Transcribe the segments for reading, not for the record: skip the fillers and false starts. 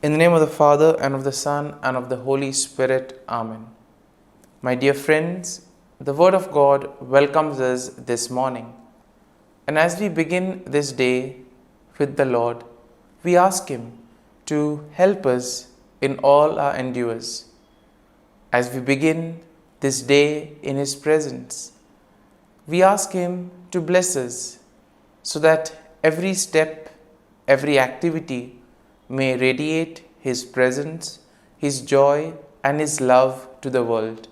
In the name of the Father, and of the Son, and of the Holy Spirit. Amen. My dear friends, the Word of God welcomes us this morning. And as we begin this day with the Lord, we ask Him to help us in all our endeavors. As we begin this day in His presence, we ask Him to bless us so that every step, every activity may radiate His presence, His joy, and His love to the world.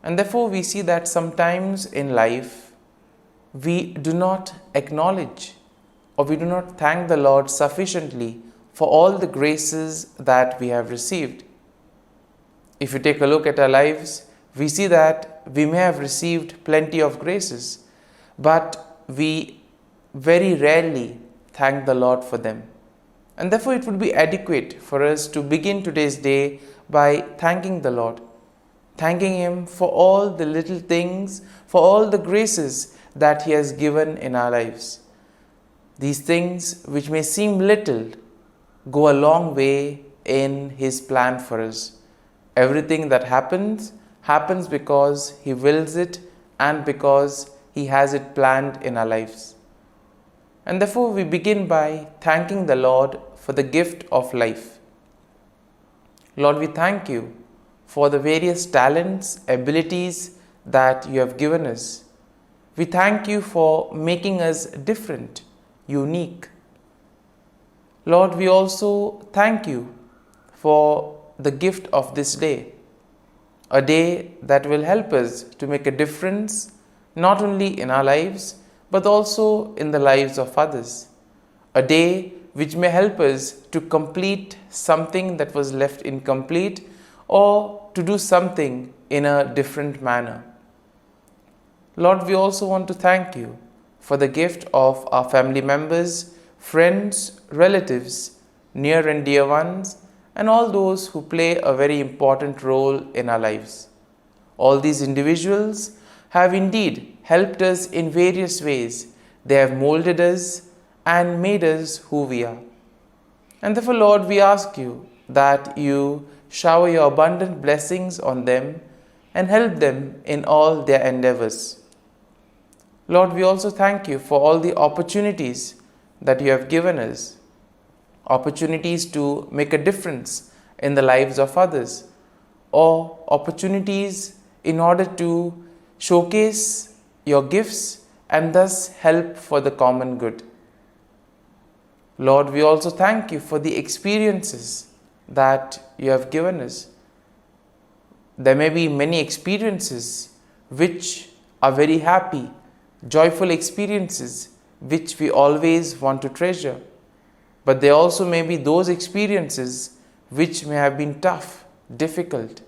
And therefore we see that sometimes in life we do not acknowledge or we do not thank the Lord sufficiently for all the graces that we have received. If you take a look at our lives, we see that we may have received plenty of graces, but we very rarely thank the Lord for them. And therefore it would be adequate for us to begin today's day by thanking the Lord, thanking Him for all the little things, for all the graces that He has given in our lives. These things which may seem little go a long way in His plan for us. Everything that happens because He wills it and because He has it planned in our lives. And therefore we begin by thanking the Lord for the gift of life. Lord, we thank You for the various talents, abilities that You have given us. We thank You for making us different, unique. Lord, we also thank You for the gift of this day, a day that will help us to make a difference not only in our lives but also in the lives of others. A day which may help us to complete something that was left incomplete or to do something in a different manner. Lord, we also want to thank You for the gift of our family members, friends, relatives, near and dear ones, and all those who play a very important role in our lives. All these individuals have indeed helped us in various ways. They have molded us and made us who we are. And therefore, Lord, we ask You that You shower Your abundant blessings on them and help them in all their endeavors. Lord, we also thank You for all the opportunities that You have given us, opportunities to make a difference in the lives of others, or opportunities in order to showcase Your gifts and thus help for the common good. Lord, we also thank You for the experiences that You have given us. There may be many experiences which are very happy, joyful experiences which we always want to treasure. But there also may be those experiences which may have been tough, difficult.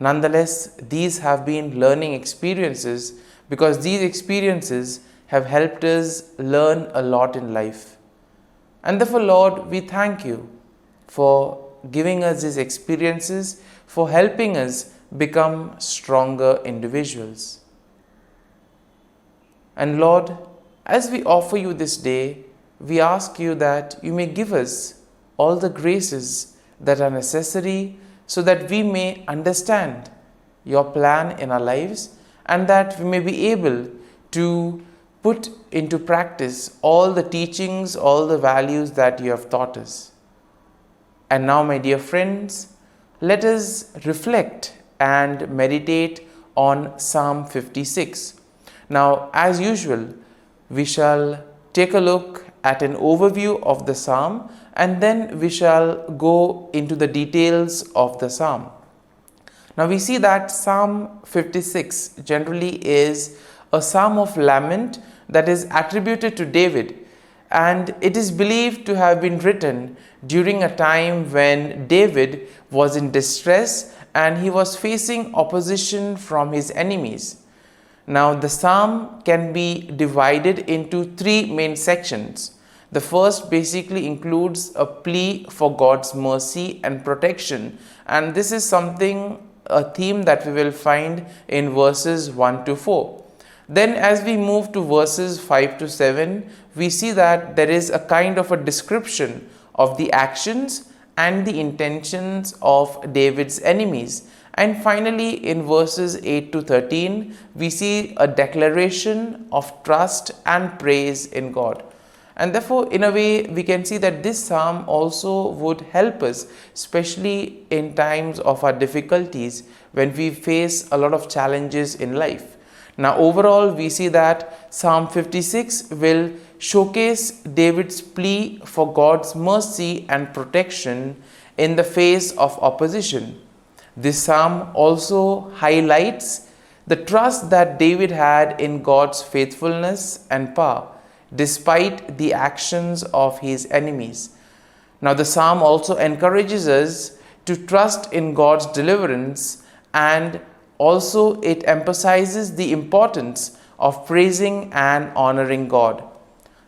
Nonetheless, these have been learning experiences because these experiences have helped us learn a lot in life. And therefore, Lord, we thank You for giving us these experiences, for helping us become stronger individuals. And Lord, as we offer You this day, we ask You that You may give us all the graces that are necessary so that we may understand Your plan in our lives and that we may be able to put into practice all the teachings, all the values that You have taught us. And now, my dear friends, let us reflect and meditate on Psalm 56. Now, as usual, we shall take a look at an overview of the psalm and then we shall go into the details of the psalm. Now we see that Psalm 56 generally is a psalm of lament that is attributed to David, and it is believed to have been written during a time when David was in distress and he was facing opposition from his enemies. Now the psalm can be divided into three main sections. The first basically includes a plea for God's mercy and protection, and this is a theme that we will find in verses 1 to 4. Then as we move to verses 5 to 7, we see that there is a kind of a description of the actions and the intentions of David's enemies. And finally, in verses 8 to 13, we see a declaration of trust and praise in God. And therefore, in a way, we can see that this psalm also would help us, especially in times of our difficulties when we face a lot of challenges in life. Now, overall, we see that Psalm 56 will showcase David's plea for God's mercy and protection in the face of opposition. This psalm also highlights the trust that David had in God's faithfulness and power, despite the actions of his enemies. Now, the psalm also encourages us to trust in God's deliverance, and also it emphasizes the importance of praising and honoring God.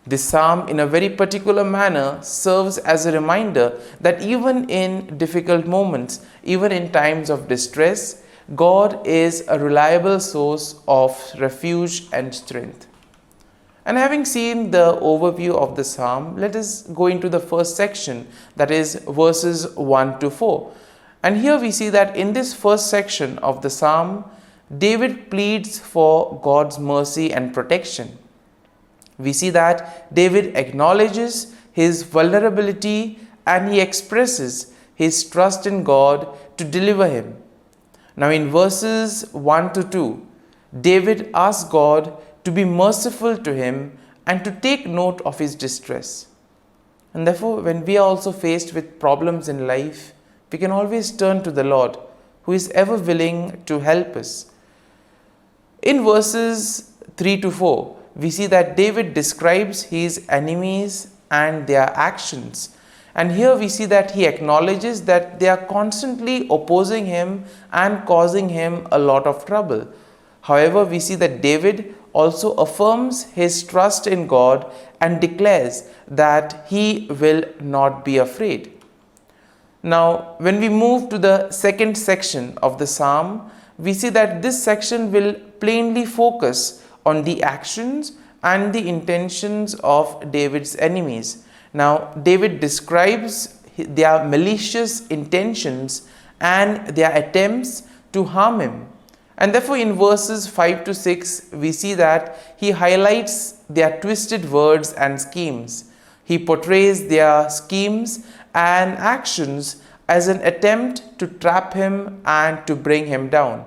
This psalm, in a very particular manner, serves as a reminder that even in difficult moments, even in times of distress, God is a reliable source of refuge and strength. And having seen the overview of the psalm, let us go into the first section, that is verses 1 to 4. And here we see that in this first section of the psalm, David pleads for God's mercy and protection. We see that David acknowledges his vulnerability and he expresses his trust in God to deliver him. Now, in verses 1 to 2, David asks God to be merciful to him and to take note of his distress. And therefore, when we are also faced with problems in life, we can always turn to the Lord, who is ever willing to help us. In verses 3 to 4, we see that David describes his enemies and their actions. And here we see that he acknowledges that they are constantly opposing him and causing him a lot of trouble. However, we see that David also affirms his trust in God and declares that he will not be afraid. Now, when we move to the second section of the psalm, we see that this section will plainly focus on the actions and the intentions of David's enemies. Now, David describes their malicious intentions and their attempts to harm him. And therefore, in verses 5 to 6, we see that he highlights their twisted words and schemes. He portrays their schemes and actions as an attempt to trap him and to bring him down.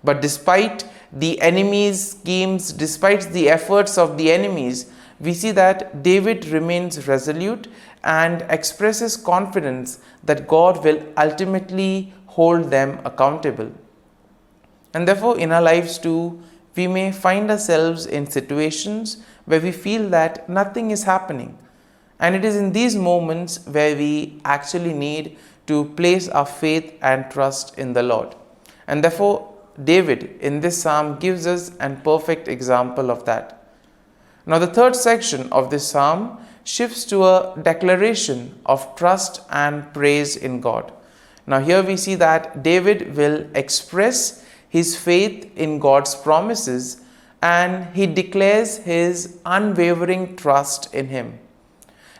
But despite the enemies' schemes, despite the efforts of the enemies, we see that David remains resolute and expresses confidence that God will ultimately hold them accountable. And therefore, in our lives too, we may find ourselves in situations where we feel that nothing is happening. And it is in these moments where we actually need to place our faith and trust in the Lord. And therefore, David in this psalm gives us a perfect example of that. Now, the third section of this psalm shifts to a declaration of trust and praise in God. Now, here we see that David will express his faith in God's promises and he declares his unwavering trust in him.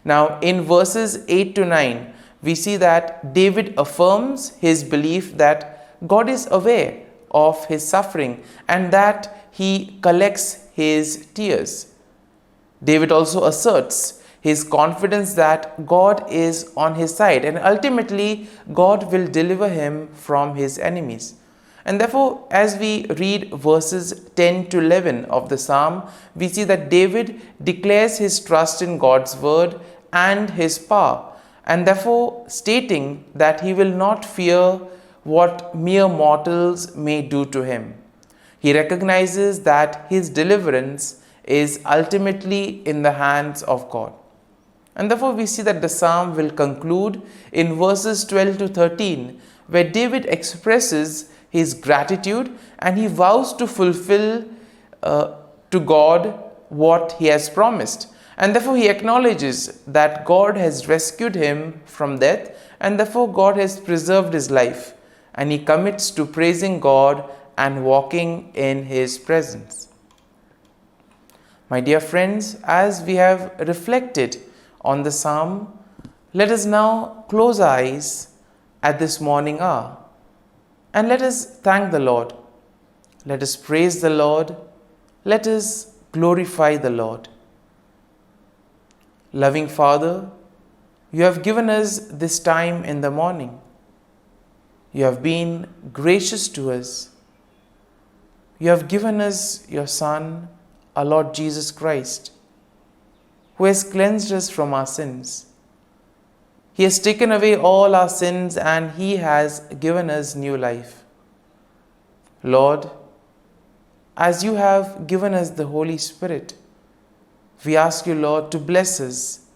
Now, in verses 8 to 9, we see that David affirms his belief that God is aware of his suffering and that he collects his tears. David also asserts his confidence that God is on his side and ultimately God will deliver him from his enemies. And therefore, as we read verses 10 to 11 of the psalm, we see that David declares his trust in God's word and his power, and therefore stating that he will not fear what mere mortals may do to him. He recognizes that his deliverance is ultimately in the hands of God. And therefore, we see that the psalm will conclude in verses 12 to 13, where David expresses his gratitude and he vows to fulfill to God what he has promised. And therefore, he acknowledges that God has rescued him from death and therefore God has preserved his life. And he commits to praising God and walking in his presence. My dear friends, as we have reflected on the psalm, Let us now close our eyes at this morning hour and let us thank the Lord. Let us praise the Lord. Let us glorify the Lord. Loving Father, you have given us this time in the morning. You have been gracious to us. You have given us your Son, our Lord Jesus Christ, who has cleansed us from our sins. He has taken away all our sins and He has given us new life. Lord, as you have given us the Holy Spirit, we ask you, Lord, to bless us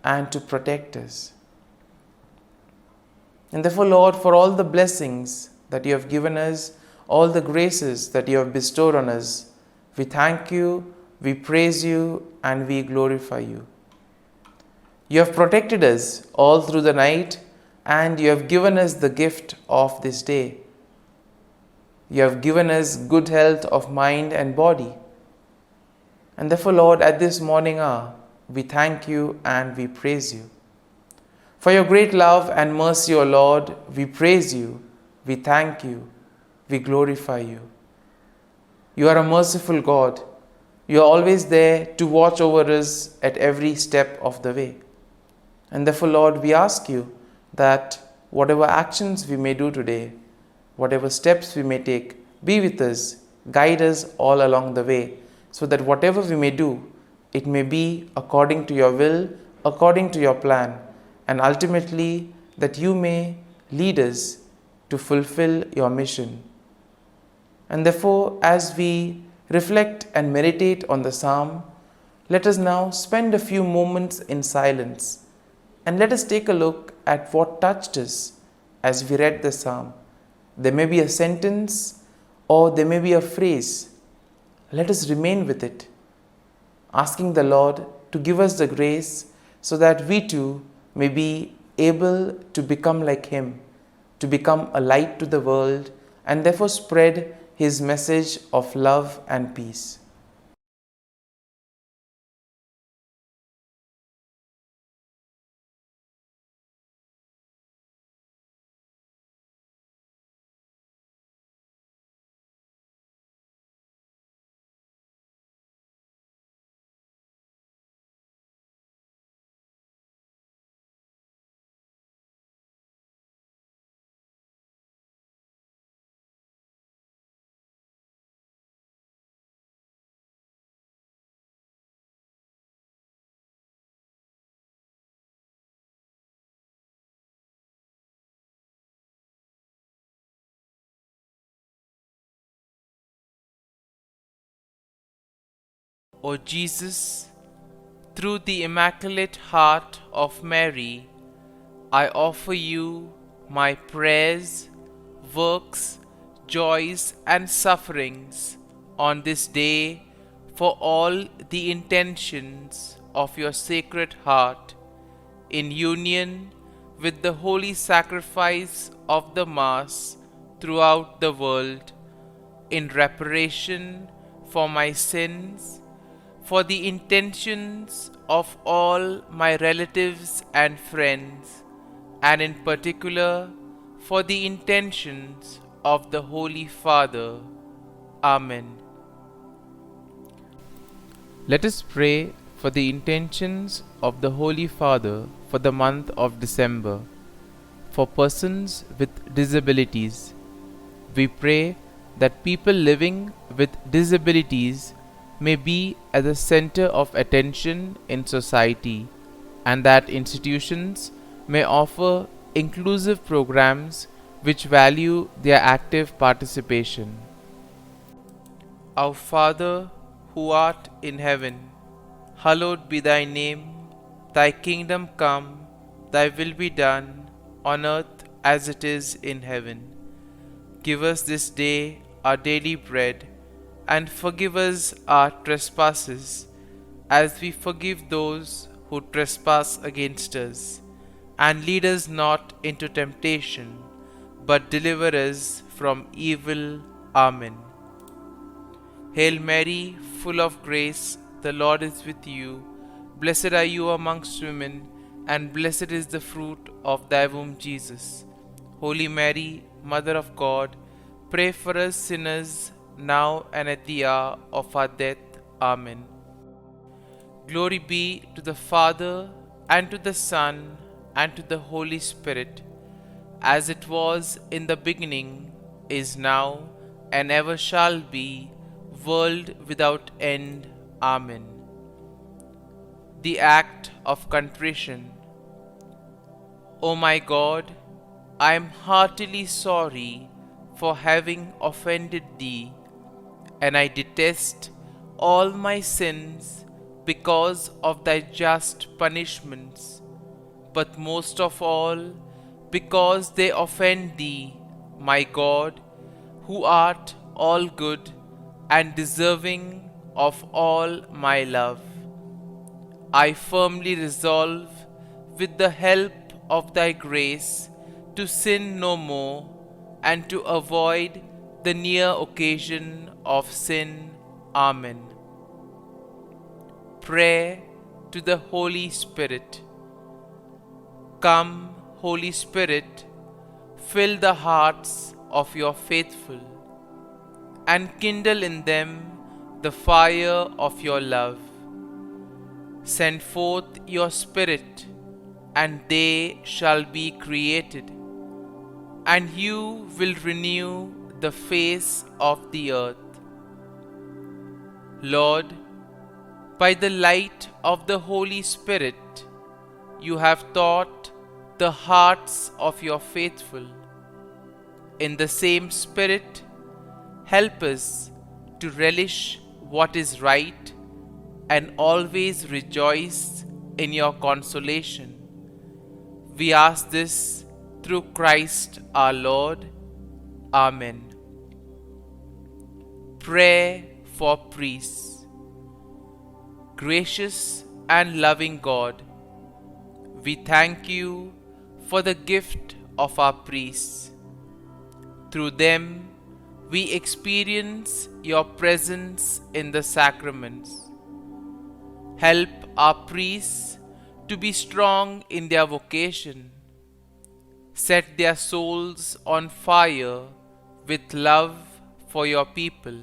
and to protect us. And therefore, Lord, for all the blessings that you have given us, all the graces that you have bestowed on us, we thank you, we praise you, and we glorify you. You have protected us all through the night, and you have given us the gift of this day. You have given us good health of mind and body. And therefore, Lord, at this morning hour, we thank you and we praise you. For your great love and mercy, O Lord, we praise you, we thank you, we glorify you. You are a merciful God. You are always there to watch over us at every step of the way. And therefore, Lord, we ask you that whatever actions we may do today, whatever steps we may take, be with us, guide us all along the way, so that whatever we may do, it may be according to your will, according to your plan, and ultimately that you may lead us to fulfill your mission. And therefore, as we reflect and meditate on the psalm, let us now spend a few moments in silence and let us take a look at what touched us as we read the psalm. There may be a sentence or there may be a phrase. Let us remain with it, asking the Lord to give us the grace so that we too may be able to become like Him, to become a light to the world, and therefore spread His message of love and peace. O Jesus, through the Immaculate Heart of Mary, I offer you my prayers, works, joys, and sufferings on this day for all the intentions of your Sacred Heart, in union with the holy sacrifice of the Mass throughout the world, in reparation for my sins, for the intentions of all my relatives and friends, and in particular for the intentions of the Holy Father. Amen. Let us pray for the intentions of the Holy Father for the month of December. For persons with disabilities, we pray that people living with disabilities may be at the center of attention in society, and that institutions may offer inclusive programs which value their active participation. Our Father, who art in heaven, hallowed be thy name. Thy kingdom come, thy will be done, on earth as it is in heaven. Give us this day our daily bread, and forgive us our trespasses, as we forgive those who trespass against us. And lead us not into temptation, but deliver us from evil. Amen. Hail Mary, full of grace, the Lord is with you. Blessed are you amongst women, and blessed is the fruit of thy womb, Jesus. Holy Mary, Mother of God, pray for us sinners, now and at the hour of our death. Amen. Glory be to the Father, and to the Son, and to the Holy Spirit, as it was in the beginning, is now, and ever shall be, world without end. Amen. The act of contrition. O my God, I am heartily sorry for having offended thee, and I detest all my sins because of thy just punishments, but most of all because they offend thee, my God, who art all good and deserving of all my love. I firmly resolve, with the help of thy grace, to sin no more, and to avoid the near occasion of sin. Amen. Prayer to the Holy Spirit. Come, Holy Spirit, fill the hearts of your faithful, and kindle in them the fire of your love. Send forth your Spirit, and they shall be created, and you will renew the face of the earth. Lord, by the light of the Holy Spirit, you have taught the hearts of your faithful. In the same Spirit, help us to relish what is right and always rejoice in your consolation. We ask this through Christ our Lord. Amen. Prayer for priests. Gracious and loving God, we thank you for the gift of our priests. Through them, we experience your presence in the sacraments. Help our priests to be strong in their vocation. Set their souls on fire with love for your people.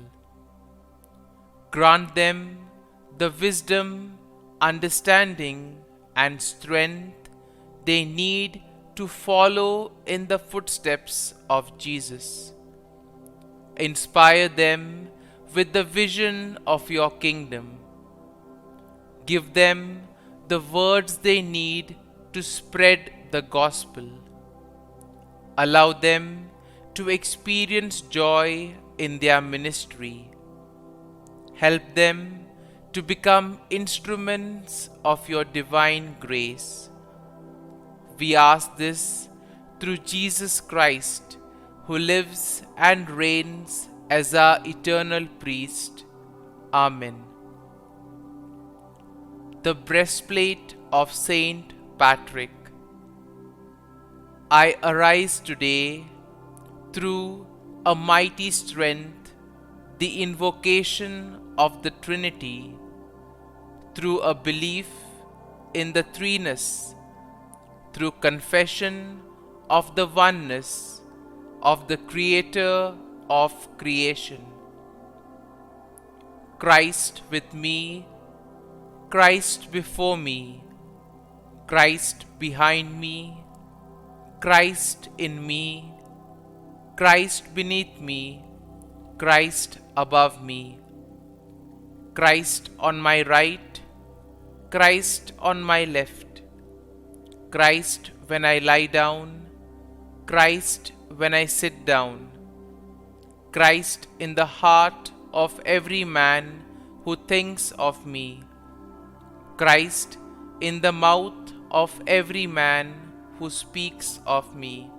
Grant them the wisdom, understanding, and strength they need to follow in the footsteps of Jesus. Inspire them with the vision of your kingdom. Give them the words they need to spread the gospel. Allow them to experience joy in their ministry. Help them to become instruments of your divine grace. We ask this through Jesus Christ, who lives and reigns as our eternal priest. Amen. The breastplate of Saint Patrick. I arise today through a mighty strength, the invocation of the Trinity, through a belief in the threeness, through confession of the oneness of the Creator of creation. Christ with me, Christ before me, Christ behind me, Christ in me, Christ beneath me, Christ above me, Christ on my right, Christ on my left, Christ when I lie down, Christ when I sit down, Christ in the heart of every man who thinks of me, Christ in the mouth of every man who speaks of me,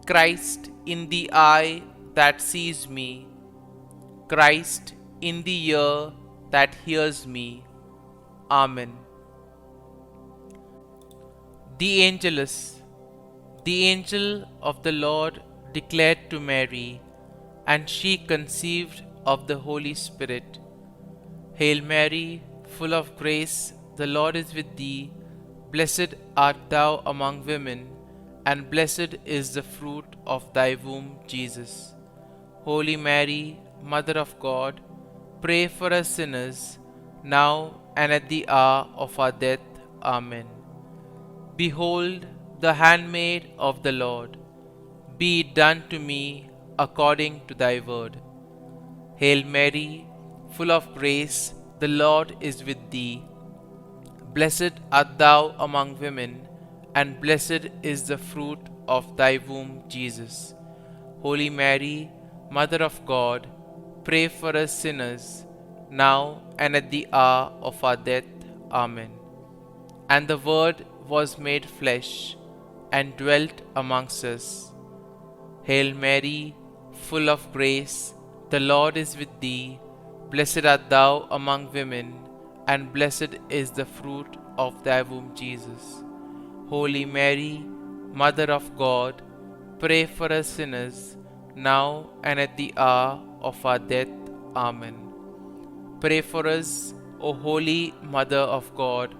Christ in the eye that sees me, Christ in the ear that hears me. Amen. The Angelus. The angel of the Lord declared to Mary, and she conceived of the Holy Spirit. Hail Mary, full of grace, the Lord is with thee. Blessed art thou among women, and blessed is the fruit of thy womb, Jesus. Holy Mary, Mother of God, pray for us sinners, now and at the hour of our death. Amen. Behold, the handmaid of the Lord. Be it done to me according to thy word. Hail Mary, full of grace, the Lord is with thee. Blessed art thou among women, and blessed is the fruit of thy womb, Jesus. Holy Mary, Mother of God, pray for us sinners, now and at the hour of our death. Amen. And the Word was made flesh, and dwelt amongst us. Hail Mary, full of grace, the Lord is with thee. Blessed art thou among women, and blessed is the fruit of thy womb, Jesus. Holy Mary, Mother of God, pray for us sinners, now and at the hour of our death. Amen. Pray for us, O Holy Mother of God,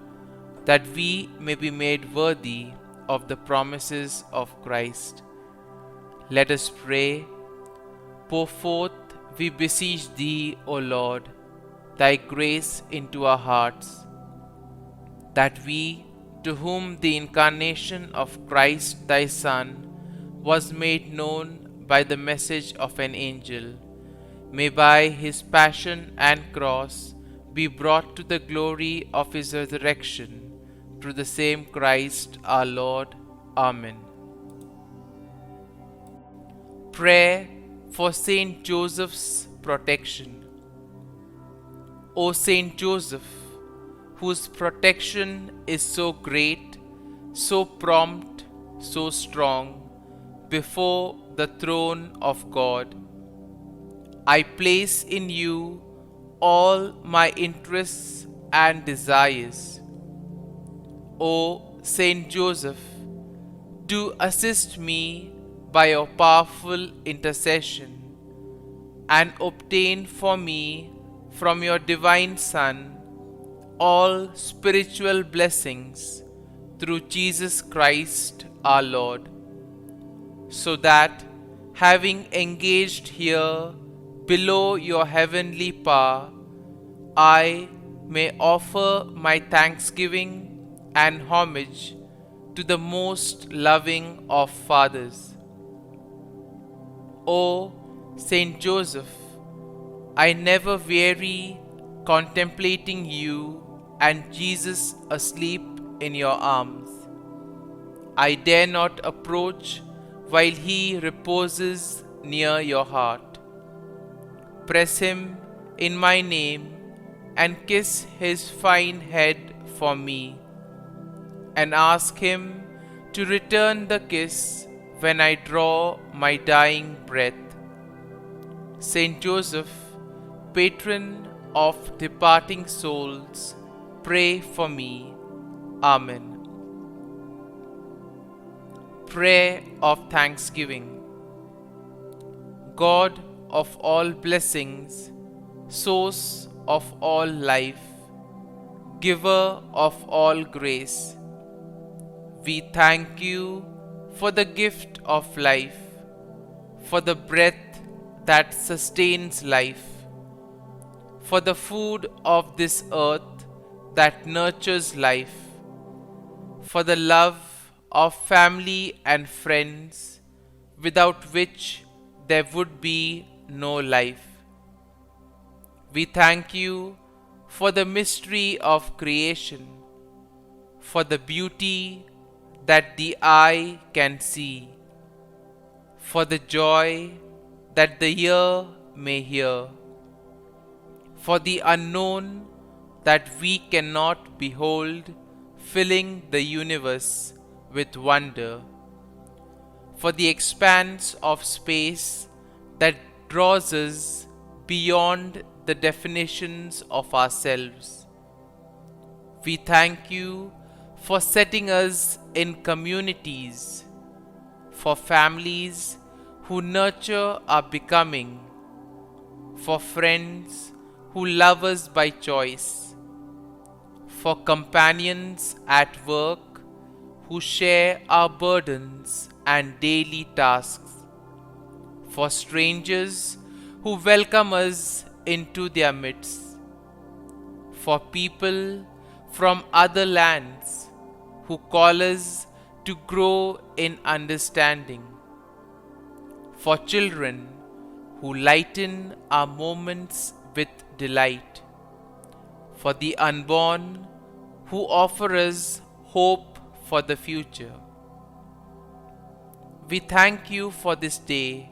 that we may be made worthy of the promises of Christ. Let us pray. Pour forth, we beseech thee, O Lord, thy grace into our hearts, that we, to whom the incarnation of Christ thy Son was made known by the message of an angel, may by his passion and cross be brought to the glory of his resurrection, through the same Christ our Lord. Amen. Prayer for Saint Joseph's protection. O Saint Joseph, whose protection is so great, so prompt, so strong, before the throne of God, I place in you all my interests and desires. O Saint Joseph, do assist me by your powerful intercession, and obtain for me from your divine Son all spiritual blessings through Jesus Christ our Lord, so that, having engaged here below your heavenly power, I may offer my thanksgiving and homage to the most loving of fathers. O Saint Joseph, I never weary contemplating you and Jesus asleep in your arms. I dare not approach while he reposes near your heart. Press him in my name and kiss his fine head for me, and ask him to return the kiss when I draw my dying breath. Saint Joseph, patron of departing souls, pray for me. Amen. Prayer of Thanksgiving. God of all blessings, source of all life, giver of all grace, we thank you for the gift of life, for the breath that sustains life, for the food of this earth that nurtures life, for the love of family and friends, without which there would be no life. We thank you for the mystery of creation, for the beauty that the eye can see, for the joy that the ear may hear, for the unknown that we cannot behold, filling the universe with wonder, for the expanse of space that draws us beyond the definitions of ourselves. We thank you for setting us in communities, for families who nurture our becoming, for friends who love us by choice, for companions at work who share our burdens and daily tasks, for strangers who welcome us into their midst, for people from other lands who call us to grow in understanding, for children who lighten our moments with delight, for the unborn who offer us hope for the future. We thank you for this day,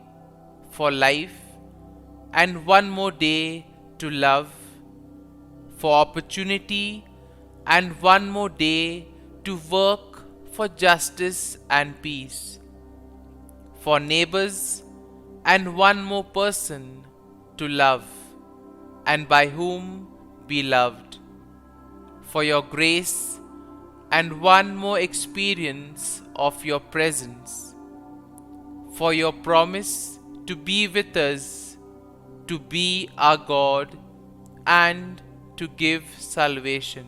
for life, and one more day to love, for opportunity, and one more day to work for justice and peace, for neighbors, and one more person to love, and by whom be loved, for your grace, and one more experience of your presence, for your promise to be with us, to be our God, and to give salvation.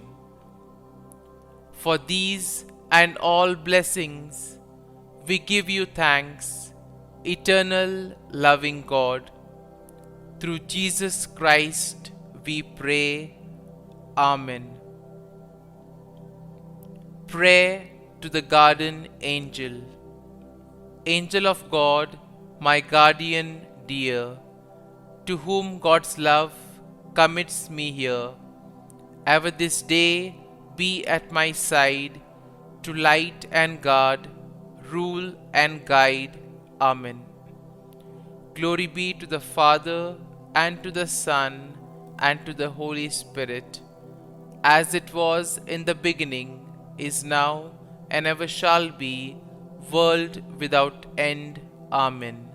For these and all blessings, we give you thanks, eternal loving God. Through Jesus Christ we pray. Amen. Prayer to the Guardian Angel. Angel of God, my guardian dear, to whom God's love commits me here, ever this day be at my side, to light and guard, rule and guide. Amen. Glory be to the Father, and to the Son, and to the Holy Spirit, as it was in the beginning, is now, and ever shall be, world without end. Amen.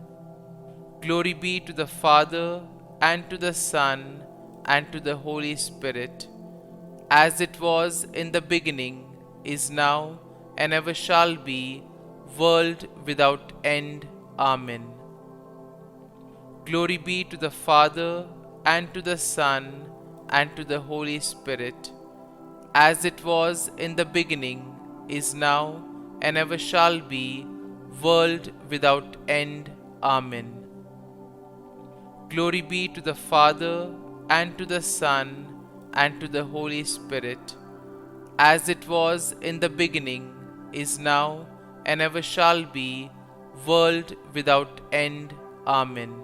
Glory be to the Father, and to the Son, and to the Holy Spirit, as it was in the beginning, is now, and ever shall be, world without end. Amen. Glory be to the Father, and to the Son, and to the Holy Spirit, as it was in the beginning, is now, and ever shall be, world without end. Amen. Glory be to the Father, and to the Son, and to the Holy Spirit, as it was in the beginning, is now, and ever shall be, world without end. Amen.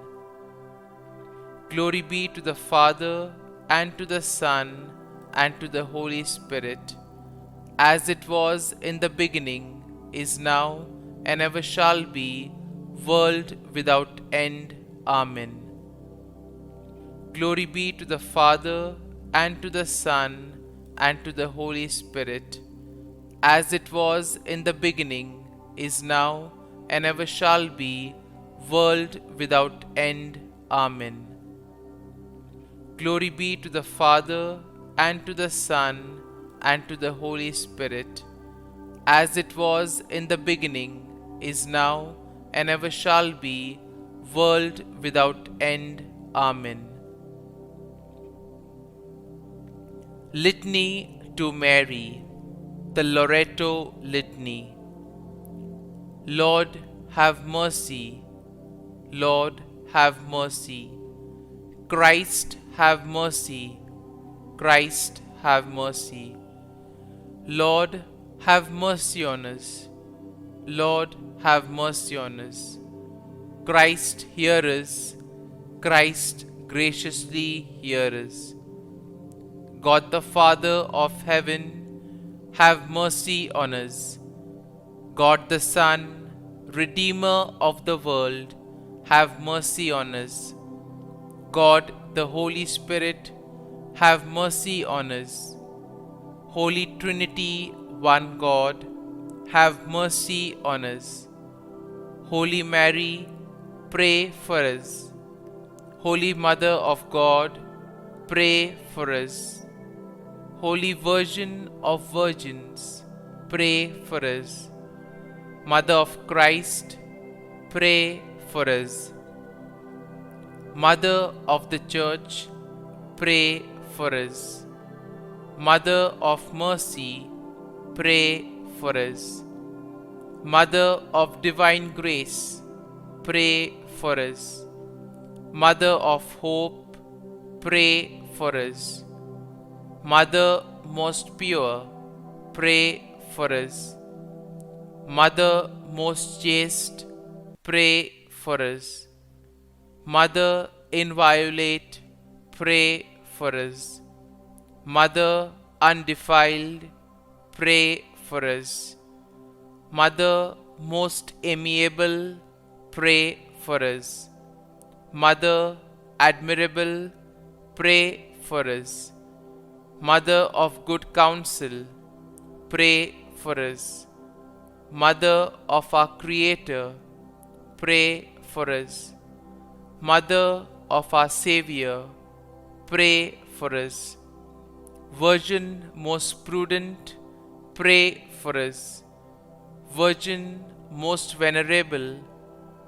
Glory be to the Father, and to the Son, and to the Holy Spirit, as it was in the beginning, is now, and ever shall be, world without end. Amen. Glory be to the Father, and to the Son, and to the Holy Spirit, as it was in the beginning, is now, and ever shall be, world without end. Amen. Glory be to the Father, and to the Son, and to the Holy Spirit, as it was in the beginning, is now, and ever shall be, world without end. Amen. Litany to Mary, the Loreto Litany. Lord, have mercy. Lord, have mercy. Christ, have mercy. Christ, have mercy. Lord, have mercy on us. Lord, have mercy on us. Christ, hear us. Christ, graciously hear us. God the Father of heaven, have mercy on us. God the Son, Redeemer of the world, have mercy on us. God the Holy Spirit, have mercy on us. Holy Trinity, one God, have mercy on us. Holy Mary, pray for us. Holy Mother of God, pray for us. Holy Virgin of Virgins, pray for us. Mother of Christ, pray for us. Mother of the Church, pray for us. Mother of Mercy, pray for us. Mother of divine grace, pray for us. Mother of hope, pray for us. Mother most pure, pray for us. Mother most chaste, pray for us. Mother inviolate, pray for us. Mother undefiled, pray for us. Mother most amiable, pray for us. Mother admirable, pray for us. Mother of good counsel, pray for us. Mother of our Creator, pray for us. Mother of our Savior, pray for us. Virgin most prudent, pray for us. Virgin most venerable,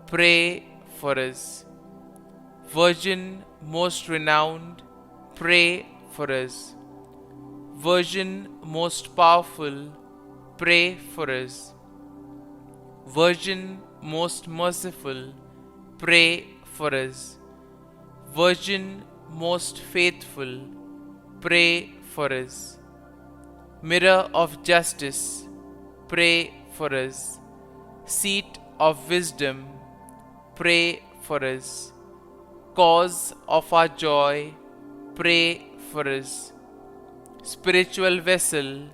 pray for us. Virgin most renowned, pray for us. Virgin most powerful, pray for us. Virgin most merciful, pray for us. Virgin most faithful, pray for us. Mirror of justice, pray for us. Seat of wisdom, pray for us. Cause of our joy, pray for us. Spiritual vessel,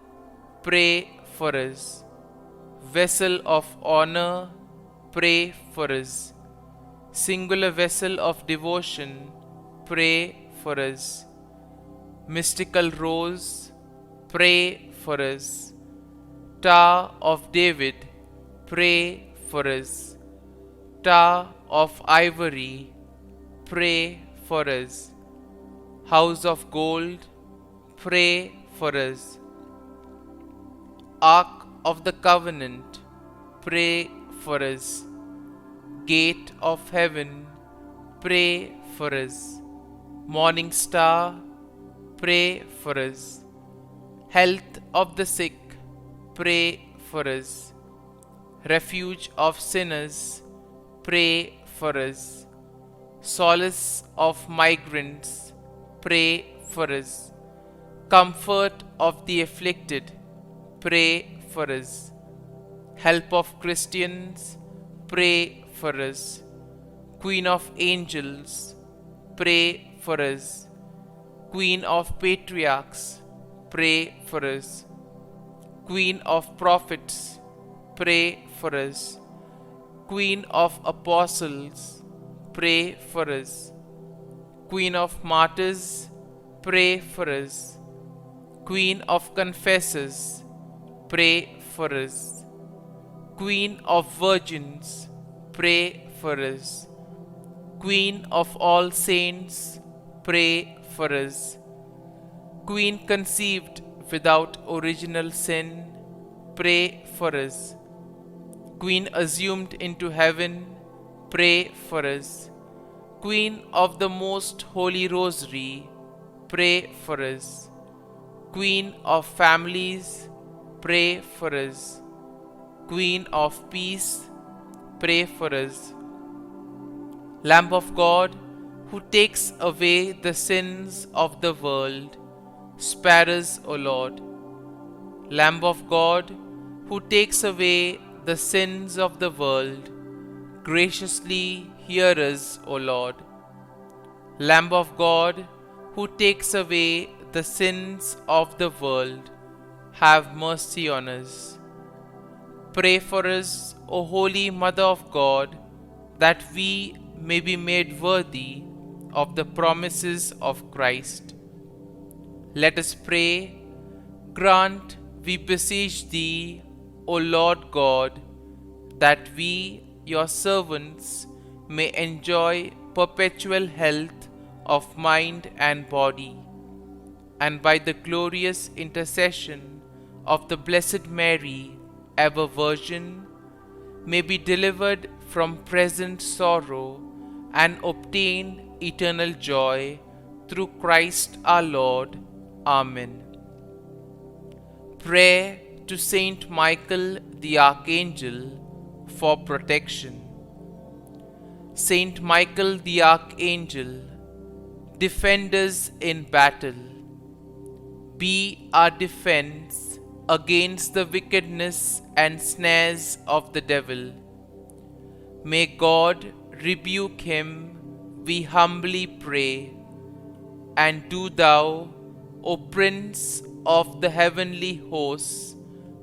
pray for us. Vessel of honor, pray for us. Singular vessel of devotion, pray for us. Mystical rose, pray for us. Tower of David, pray for us. Tower of ivory, pray for us. House of gold, pray for us. Ark of the covenant, pray for us. Gate of heaven, pray for us. Morning star, pray for us. Health of the sick, pray for us. Refuge of sinners, pray for us. Solace of migrants, pray for us. Comfort of the afflicted, pray for us. Help of Christians, pray for us. Queen of angels, pray for us. Queen of patriarchs, pray for us. Queen of prophets, pray for us. Queen of apostles, pray for us. Queen of martyrs, pray for us. Queen of confessors, pray for us. Queen of virgins, pray for us. Queen of all saints, pray for us. Queen conceived without original sin, pray for us. Queen assumed into heaven, pray for us. Queen of the most holy rosary, pray for us. Queen of families, pray for us. Queen of peace, pray for us. Lamb of God, who takes away the sins of the world, spare us, O Lord. Lamb of God, who takes away the sins of the world, graciously hear us, O Lord. Lamb of God, who takes away the sins of the world, have mercy on us. Pray for us, O Holy Mother of God, that we may be made worthy of the promises of Christ. Let us pray. Grant, we beseech Thee, O Lord God, that we, Your servants, may enjoy perpetual health of mind and body, and by the glorious intercession of the Blessed Mary, ever Virgin, may be delivered from present sorrow and obtain eternal joy through Christ our Lord. Amen. Prayer to Saint Michael the Archangel for protection. Saint Michael the Archangel, defend us in battle. Be our defense against the wickedness and snares of the devil. May God rebuke him, we humbly pray. And do thou, O Prince of the heavenly hosts,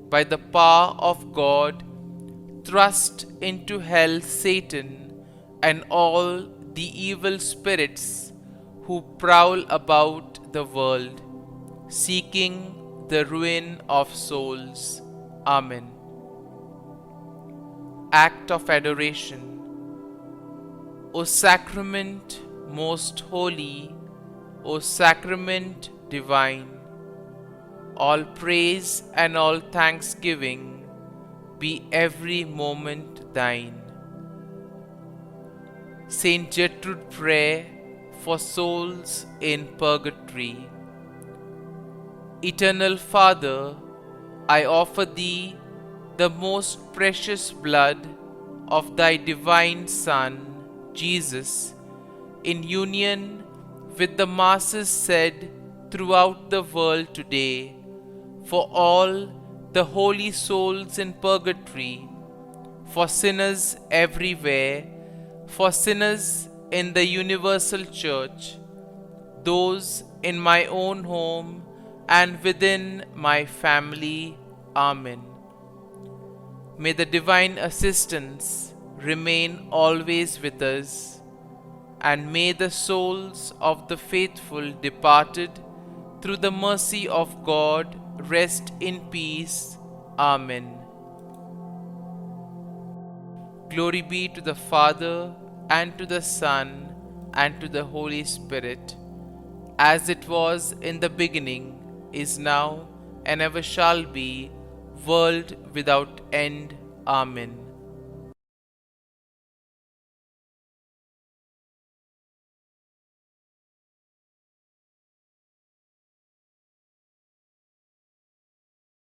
by the power of God, thrust into hell Satan and all the evil spirits who prowl about the world, seeking the ruin of souls. Amen. Act of Adoration. O Sacrament most holy, O Sacrament divine, all praise and all thanksgiving be every moment thine. Saint Gertrude Prayer for souls in purgatory. Eternal Father, I offer Thee the most precious blood of Thy divine Son, Jesus, in union with the masses said throughout the world today, for all the holy souls in purgatory, for sinners everywhere, for sinners in the universal church, those in my own home and within my family. Amen. May the divine assistance remain always with us, and may the souls of the faithful departed through the mercy of God rest in peace. Amen. Glory be to the Father, and to the Son, and to the Holy Spirit, as it was in the beginning, is now, and ever shall be, world without end. Amen.